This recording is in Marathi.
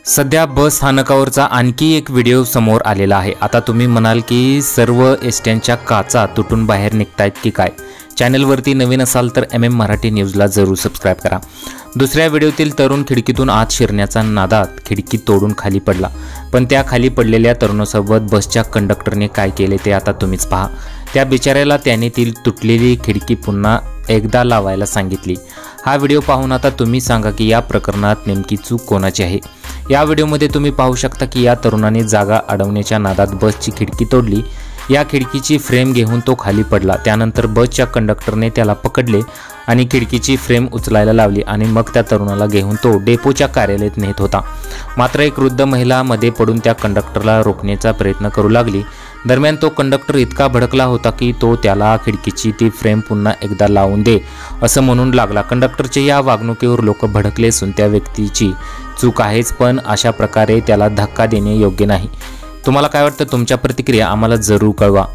सध्या बस स्थानकावरचा आणखी एक व्हिडिओ समोर आलेला आहे। आता तुम्ही म्हणाल की सर्व एसट्यांच्या काचा तुटून बाहेर निघतायत की काय। चॅनलवरती नवीन असाल तर मराठी न्यूजला जरूर सबस्क्राइब करा। दुसऱ्या व्हिडिओतील तरुण खिडकीतून आत शिरण्याच्या नादात खिडकी तोडून खाली पडला, पण त्या खाली पडलेल्या तरुणासोबत बसच्या कंडक्टरने काय केले ते आता तुम्हीच पहा। त्या बिचाऱ्याला त्याने ती तुटलेली खिडकी पुन्हा एकदा लावायला सांगितली। हा व्हिडिओ पाहून आता तुम्ही सांगा की या प्रकरणात नेमकी चूक कोणाची आहे। या व्हिडिओमध्ये तुम्ही पाहू शकता की या तरुणाने जागा अडवण्याच्या नादात बसची खिडकी तोडली। या खिडकीची फ्रेम घेऊन तो खाली पडला। त्यानंतर बसच्या कंडक्टरने त्याला पकडले आणि खिडकीची फ्रेम उचलायला लावली आणि मग त्या तरुणाला घेऊन तो डेपोच्या कार्यालयात नेत होता। मात्र एक वृद्ध महिला मध्ये पडून त्या कंडक्टरला रोखण्याचा प्रयत्न करू लागली। दरम्यान तो कंडक्टर इतका भडकला होता की तो त्याला खिडकीची ती फ्रेम पुन्हा एकदा लावून दे असं म्हणून लागला। कंडक्टरच्या या वागणुकीवर लोक भडकले असून त्या व्यक्तीची चूक आहेच, पण अशा प्रकारे त्याला धक्का देणे योग्य नाही। तुम्हाला काय वाटतं? तुमच्या प्रतिक्रिया आम्हाला जरूर कळवा।